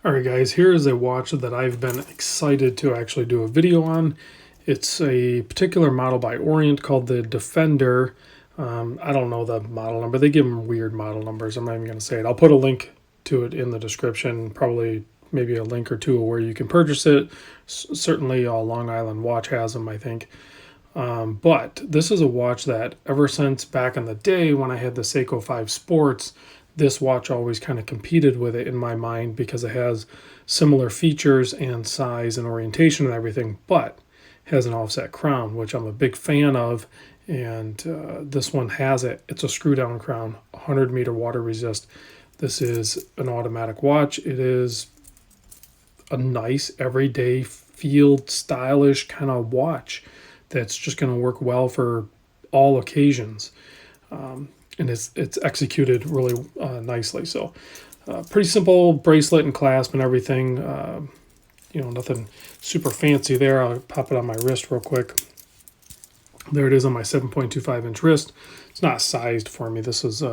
Alright guys, here is a watch that I've been excited to actually do a video on. It's a particular model by Orient called the Defender. I don't know the model number. They give them weird model numbers. I'm not even going to say it. I'll put a link to it in the description, probably maybe a link or two where you can purchase it. Certainly Long Island Watch has them, I think. But this is a watch that ever since back in the day when I had the Seiko 5 Sports, this watch always kind of competed with it in my mind because it has similar features and size and orientation and everything, but has an offset crown, which I'm a big fan of. And this one has it. It's a screw down crown, 100-meter water resist. This is an automatic watch. It is a nice everyday field stylish kind of watch that's just going to work well for all occasions. And it's executed really nicely. So pretty simple bracelet and clasp and everything. Nothing super fancy there. I'll pop it on my wrist real quick. There it is on my 7.25-inch wrist. It's not sized for me. This is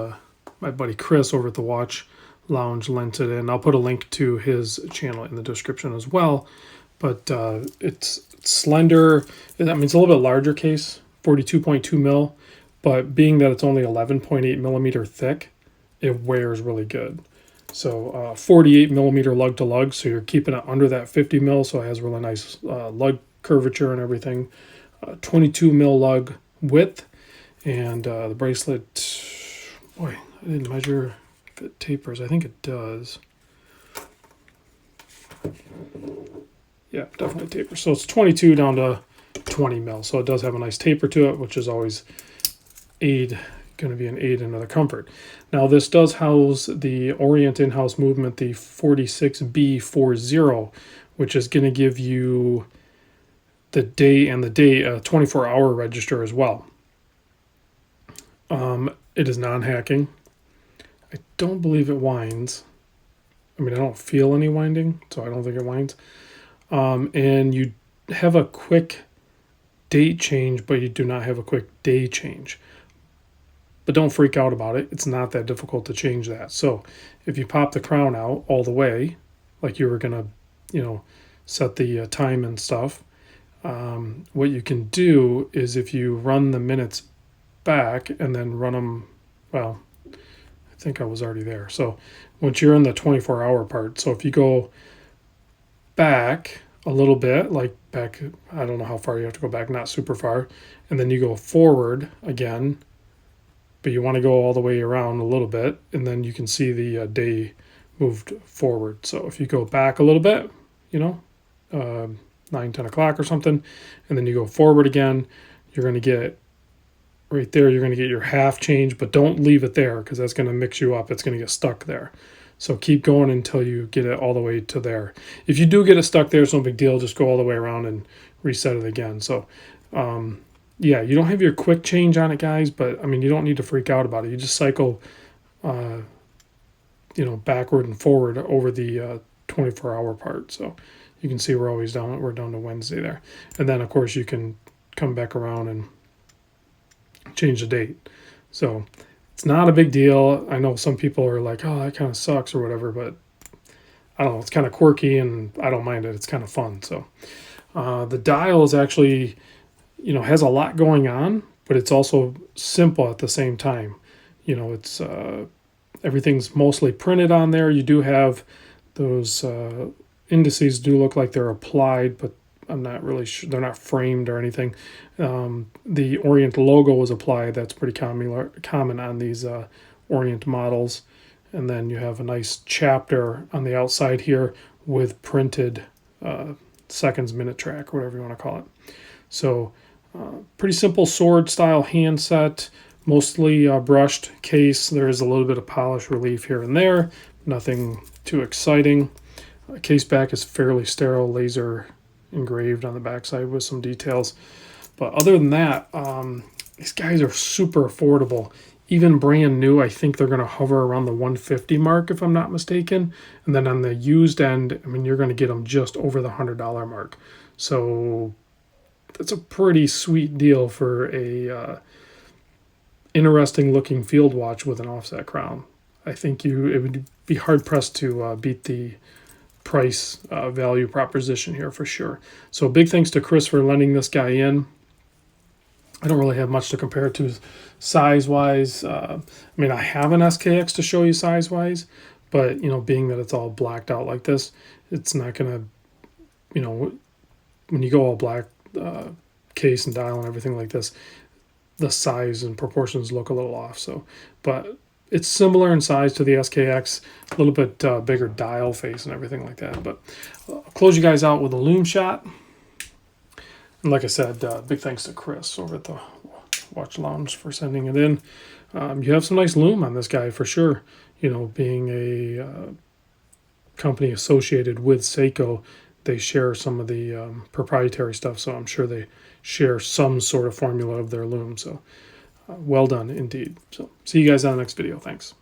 my buddy Chris over at the Watch Lounge lent it in. I'll put a link to his channel in the description as well. But it's slender. I mean, it's a little bit larger case, 42.2 mil. But being that it's only 11.8 millimeter thick, it wears really good. So 48 millimeter lug to lug, so you're keeping it under that 50 mil, so it has really nice lug curvature and everything. 22 mil lug width, and the bracelet, boy, I didn't measure if it tapers. I think it does. Yeah, definitely tapers. So it's 22 down to 20 mil, so it does have a nice taper to it, which is always going to be an aid into the comfort. Now this does house the Orient in-house movement, the 46B40, which is going to give you the day and the date, a 24-hour register as well. It is non-hacking. I don't believe it winds. I mean, I don't feel any winding, so I don't think it winds. And you have a quick date change, but you do not have a quick day change. But don't freak out about it. It's not that difficult to change that. So if you pop the crown out all the way, like you were going to, set the time and stuff, what you can do is if you run the minutes back and then run them, well, I think I was already there. So once you're in the 24-hour part, so if you go back a little bit, like back, I don't know how far you have to go back, not super far, and then you go forward again, but you want to go all the way around a little bit, and then you can see the day moved forward. So if you go back a little bit, 9, 10 o'clock or something, and then you go forward again, you're going to get right there, you're going to get your half change, but don't leave it there because that's going to mix you up. It's going to get stuck there. So keep going until you get it all the way to there. If you do get it stuck there, it's no big deal. Just go all the way around and reset it again. So, yeah, you don't have your quick change on it, guys, but I mean, you don't need to freak out about it. You just cycle, backward and forward over the 24-hour part. So you can see we're down to Wednesday there. And then, of course, you can come back around and change the date. So it's not a big deal. I know some people are like, oh, that kind of sucks or whatever, but I don't know. It's kind of quirky, and I don't mind it. It's kind of fun. So the dial is actually, has a lot going on, but it's also simple at the same time. It's everything's mostly printed on there. You do have those indices do look like they're applied, but I'm not really sure. They're not framed or anything. The Orient logo was applied. That's pretty common on these Orient models. And then you have a nice chapter on the outside here with printed seconds, minute track, whatever you want to call it. So pretty simple sword style handset, mostly brushed case. There is a little bit of polish relief here and there, nothing too exciting. Case back is fairly sterile, laser engraved on the backside with some details. But other than that, these guys are super affordable. Even brand new, I think they're going to hover around the 150 mark, if I'm not mistaken. And then on the used end, I mean, you're going to get them just over the $100 mark. So that's a pretty sweet deal for a interesting looking field watch with an offset crown. I think it would be hard pressed to beat the price value proposition here for sure. So big thanks to Chris for lending this guy in. I don't really have much to compare it to size-wise. I mean, I have an SKX to show you size-wise, but, you know, being that it's all blacked out like this, it's not going to, you know, when you go all black case and dial and everything like this, the size and proportions look a little off. So, but it's similar in size to the SKX, a little bit bigger dial face and everything like that. But I'll close you guys out with a loom shot. And like I said, big thanks to Chris over at the Watch Lounge for sending it in. You have some nice loom on this guy for sure. You know, being a company associated with Seiko, they share some of the proprietary stuff, so I'm sure they share some sort of formula of their loom. So well done indeed. So see you guys on the next video. Thanks.